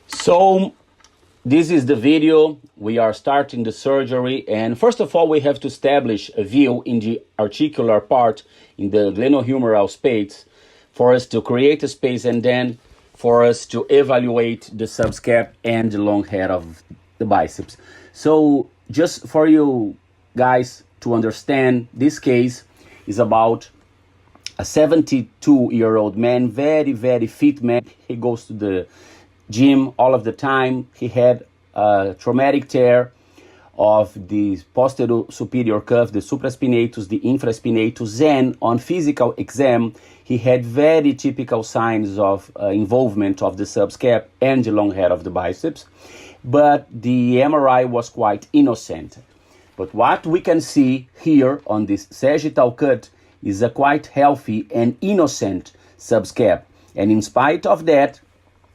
So this is the video. We are starting the surgery, and first of all we have to establish a view in the articular part in the glenohumeral space for us to create a space, and then for us to evaluate the subscap and the long head of the biceps. So just for you guys to understand, this case is about a 72-year-old man, very fit man. He goes to the gym all of the time. He had a traumatic tear of the posterior superior cuff, the supraspinatus, the infraspinatus, and on physical exam, he had very typical signs of involvement of the subscap and the long head of the biceps, but the MRI was quite innocent. But what we can see here on this sagittal cut is a quite healthy and innocent subscap, and in spite of that,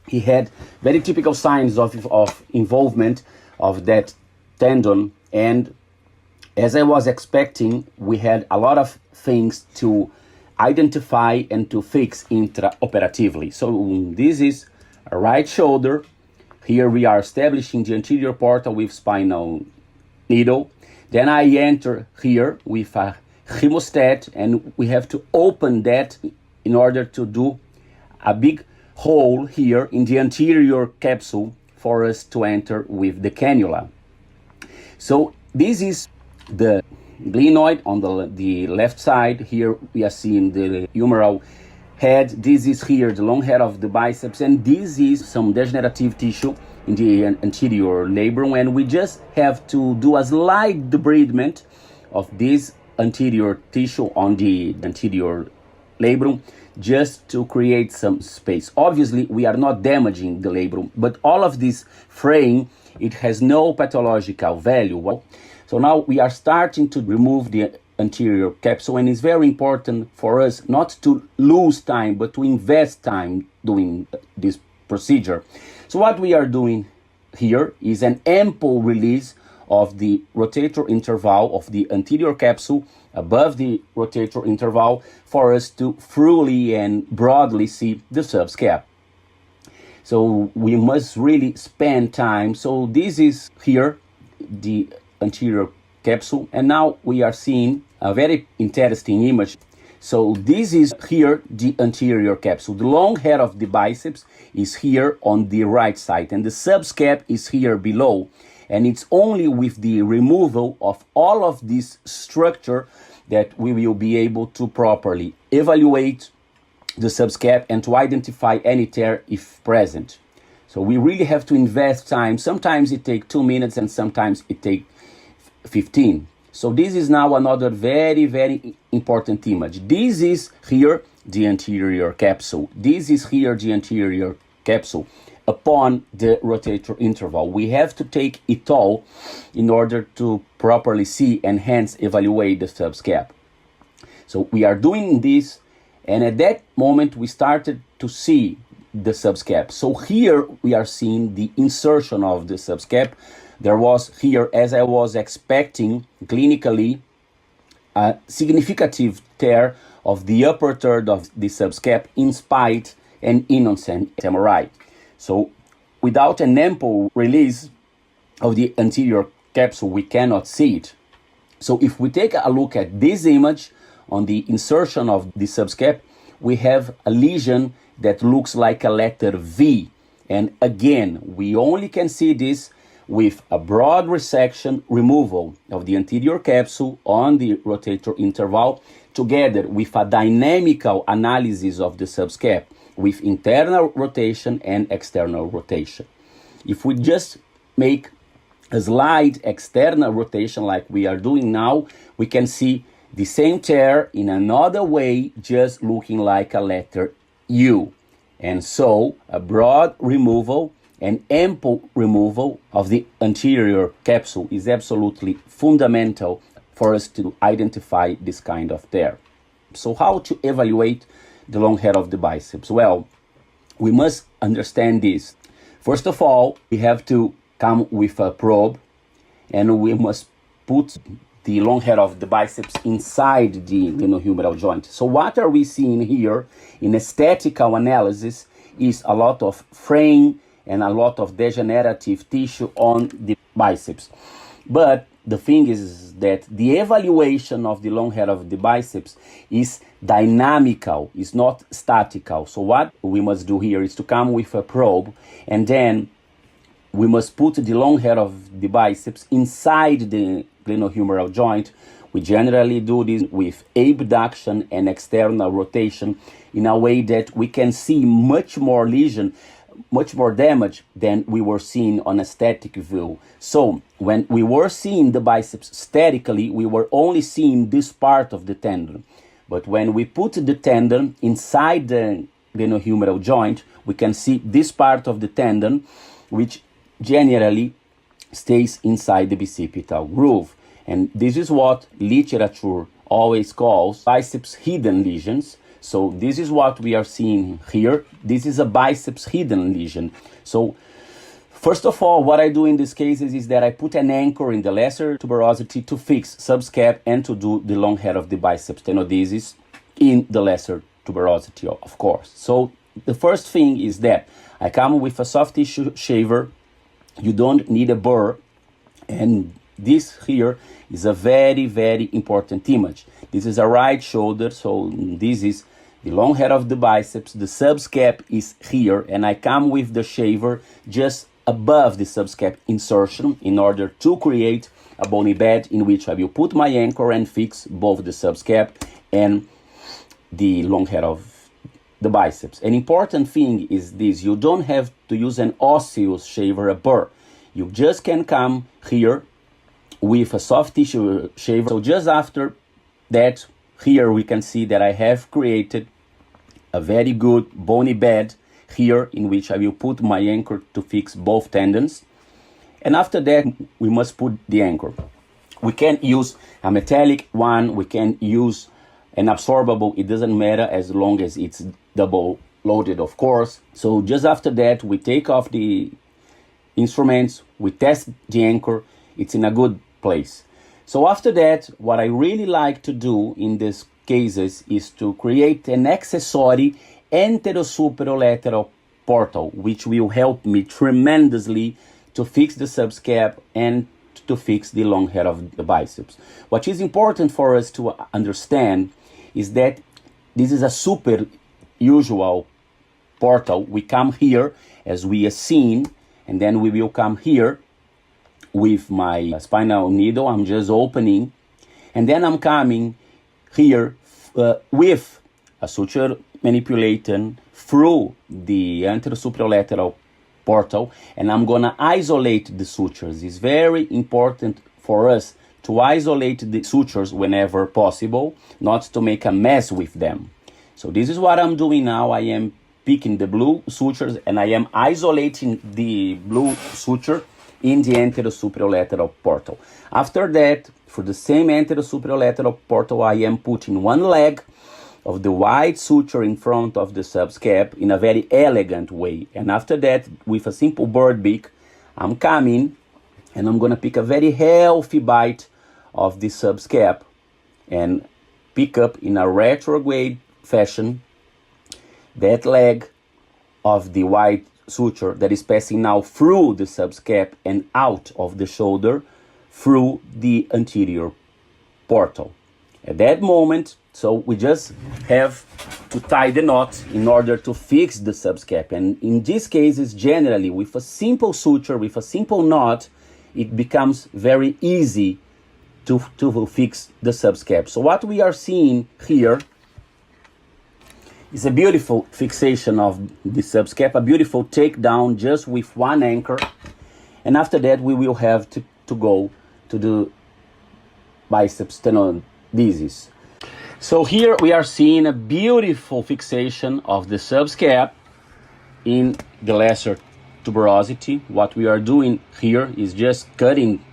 he had very typical signs of involvement of that tendon, and as I was expecting, we had a lot of things to identify and to fix intraoperatively. So this is a right shoulder. Here we are establishing the anterior portal with spinal needle. Then I enter here with a hemostat, and we have to open that in order to do a big hole here in the anterior capsule for us to enter with the cannula. So this is the glenoid on the left side. Here we are seeing the humeral head. This is here the long head of the biceps, and this is some degenerative tissue in the anterior labrum, and we just have to do a slight debridement of this anterior tissue on the anterior labrum just to create some space. Obviously, we are not damaging the labrum, but all of this fraying, it has no pathological value. So now we are starting to remove the anterior capsule, and it's very important for us not to lose time, but to invest time doing this procedure. So what we are doing here is an ample release of the rotator interval of the anterior capsule above the rotator interval for us to fully and broadly see the subscap. So we must really spend time. So this is here the anterior capsule, and now we are seeing a very interesting image. So this is here the anterior capsule. The long head of the biceps is here on the right side, and the subscap is here below. And it's only with the removal of all of this structure that we will be able to properly evaluate the subscap and to identify any tear if present. So we really have to invest time. Sometimes it takes 2 minutes and sometimes it takes 15. So this is now another very important image. This is here the anterior capsule. This is here the anterior capsule upon the rotator interval. We have to take it all in order to properly see and hence evaluate the subscap. So we are doing this, and at that moment we started to see the subscap. So here we are seeing the insertion of the subscap. There was here, as I was expecting clinically, a significant tear of the upper third of the subscap in spite and innocent MRI. So without an ample release of the anterior capsule, we cannot see it. So if we take a look at this image on the insertion of the subscap, we have a lesion that looks like a letter V. And again, we only can see this with a broad resection removal of the anterior capsule on the rotator interval, together with a dynamical analysis of the subscap with internal rotation and external rotation. If we just make a slight external rotation like we are doing now, we can see the same tear in another way, just looking like a letter U. And so a broad removal and ample removal of the anterior capsule is absolutely fundamental for us to identify this kind of tear. So how to evaluate the long head of the biceps? Well, we must understand this. First of all, we have to come with a probe, and we must put the long head of the biceps inside the glenohumeral joint. So what are we seeing here in a statistical analysis is a lot of fraying and a lot of degenerative tissue on the biceps. But the thing is that the evaluation of the long head of the biceps is dynamical, is not statical. So what we must do here is to come with a probe, and then we must put the long head of the biceps inside the glenohumeral joint. We generally do this with abduction and external rotation in a way that we can see much more lesion, much more damage than we were seeing on a static view. So when we were seeing the biceps statically, we were only seeing this part of the tendon. But when we put the tendon inside the glenohumeral joint, we can see this part of the tendon, which generally stays inside the bicipital groove. And this is what literature always calls biceps hidden lesions. So this is what we are seeing here. This is a biceps hidden lesion. So first of all, what I do in these cases is that I put an anchor in the lesser tuberosity to fix subscap and to do the long head of the biceps tenodesis in the lesser tuberosity, of course. So the first thing is that I come with a soft tissue shaver. You don't need a burr, and this here is a very, very important image. This is a right shoulder, so this is the long head of the biceps. The subscap is here, and I come with the shaver just above the subscap insertion in order to create a bony bed in which I will put my anchor and fix both the subscap and the long head of the biceps. An important thing is this: you don't have to use an osseous shaver, a burr. You just can come here with a soft tissue shaver. So just after that, here we can see that I have created a very good bony bed here in which I will put my anchor to fix both tendons. And after that, we must put the anchor. We can use a metallic one, we can use an absorbable, it doesn't matter as long as it's double loaded, of course. So just after that, we take off the instruments, we test the anchor, it's in a good place. So after that, what I really like to do in these cases is to create an accessory anterosuperiolateral portal, which will help me tremendously to fix the subscap and to fix the long head of the biceps. What is important for us to understand is that this is a super usual portal. We come here as we are seen, and then we will come here with my spinal needle. I'm just opening, and then I'm coming here with a suture manipulation through the anterosuperiolateral portal, and I'm gonna isolate the sutures. It's very important for us to isolate the sutures whenever possible, not to make a mess with them. So this is what I'm doing now. I am picking the blue sutures and I am isolating the blue suture in the anterosuperiolateral portal. After that, for the same anterosuperiolateral portal, I am putting one leg of the white suture in front of the subscap in a very elegant way. And after that, with a simple bird beak, I'm coming and I'm gonna pick a very healthy bite of the subscap and pick up in a retrograde fashion that leg of the white suture that is passing now through the subscap and out of the shoulder through the anterior portal. At that moment, so we just have to tie the knot in order to fix the subscap. And in these cases, generally, with a simple suture, with a simple knot, it becomes very easy to fix the subscap. So what we are seeing here is a beautiful fixation of the subscap, a beautiful takedown just with one anchor. And after that, we will have to go to the biceps tenodesis. So here we are seeing a beautiful fixation of the subscap in the lesser tuberosity. What we are doing here is just cutting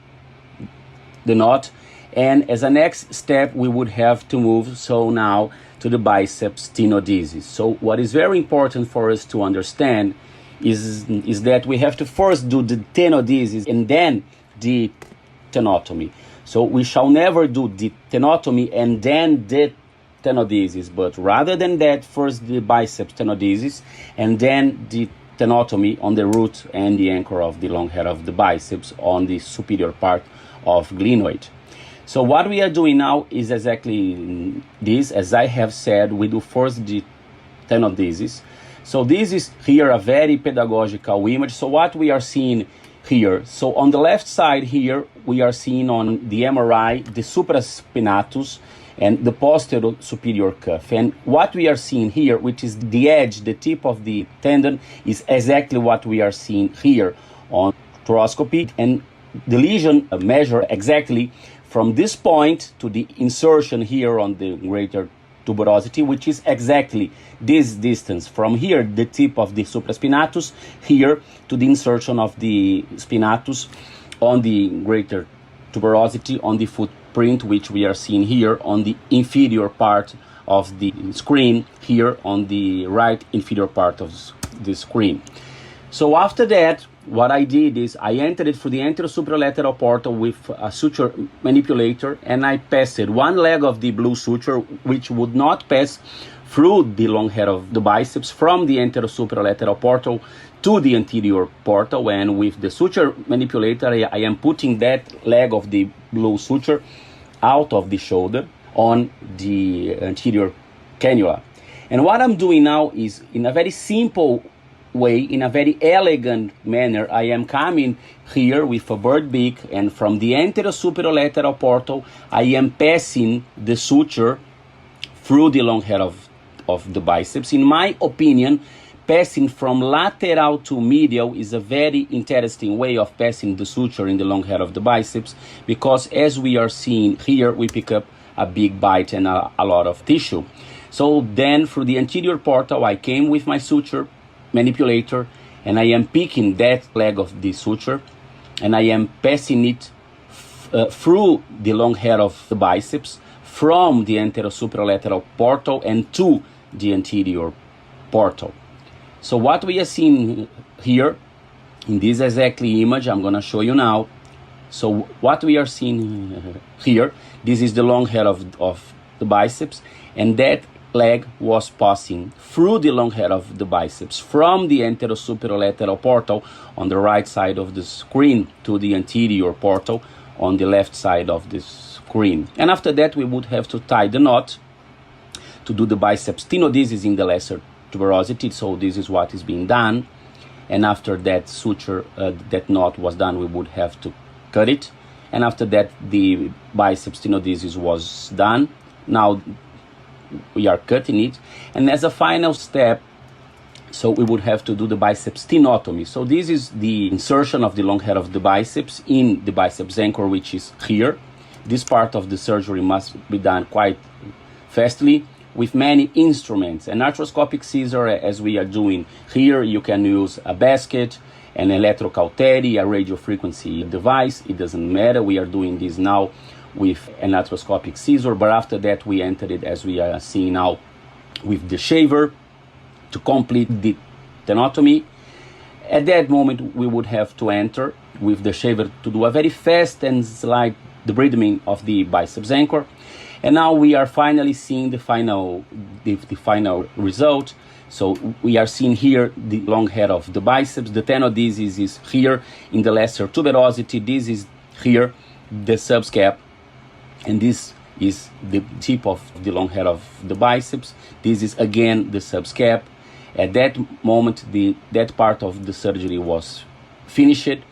the knot, and as a next step we would have to move now to the biceps tenodesis. So what is very important for us to understand is that we have to first do the tenodesis and then the tenotomy. So we shall never do the tenotomy and then the tenodesis, but rather than that, first the biceps tenodesis and then the tenotomy on the root and the anchor of the long head of the biceps on the superior part of glenoid. So what we are doing now is exactly this. As I have said, we do first the tenodesis. So this is here a very pedagogical image. So what we are seeing here, so on the left side here, we are seeing on the MRI the supraspinatus and the posterior superior cuff. And what we are seeing here, which is the edge, the tip of the tendon, is exactly what we are seeing here on thoracoscopy. And the lesion measure exactly from this point to the insertion here on the greater tuberosity, which is exactly this distance from here, the tip of the supraspinatus, here to the insertion of the spinatus on the greater tuberosity on the footprint, which we are seeing here on the inferior part of the screen, here on the right inferior part of the screen. So after that, what I did is I entered it through the anterosupralateral portal with a suture manipulator, and I passed one leg of the blue suture, which would not pass through the long head of the biceps from the anterosupralateral portal to the anterior portal. And with the suture manipulator, I am putting that leg of the blue suture out of the shoulder on the anterior cannula. And what I'm doing now is, in a very simple way, in a very elegant manner, I am coming here with a bird beak, and from the anterosupralateral portal, I am passing the suture through the long head of the biceps. In my opinion, passing from lateral to medial is a very interesting way of passing the suture in the long head of the biceps, because as we are seeing here, we pick up a big bite and a lot of tissue. So then through the anterior portal, I came with my suture manipulator, and I am picking that leg of the suture, and I am passing it through the long head of the biceps from the anterosupralateral portal and to the anterior portal. So what we are seeing here in this exactly image, I'm going to show you now. So what we are seeing here, this is the long head of the biceps, and that leg was passing through the long head of the biceps from the anterosupralateral portal on the right side of the screen to the anterior portal on the left side of the screen. And after that, we would have to tie the knot to do the biceps tenodesis in the lesser tuberosity. So this is what is being done. And after that suture, that knot was done, we would have to cut it. And after that, the biceps tenodesis was done. Now we are cutting it, and as a final step, so we would have to do the biceps tenotomy. So this is the insertion of the long head of the biceps in the biceps anchor, which is here. This part of the surgery must be done quite fastly with many instruments. An arthroscopic scissor, as we are doing here, you can use a basket, an electrocautery, a radiofrequency device. It doesn't matter. We are doing this now with an arthroscopic scissor, but after that we entered it, as we are seeing now, with the shaver to complete the tenotomy. At that moment, we would have to enter with the shaver to do a very fast and slight debridement of the biceps anchor. And now we are finally seeing the final result. So we are seeing here the long head of the biceps. The tenodesis is here in the lesser tuberosity. This is here the subscap, and this is the tip of the long head of the biceps. This is again the subscap. At that moment, that part of the surgery was finished.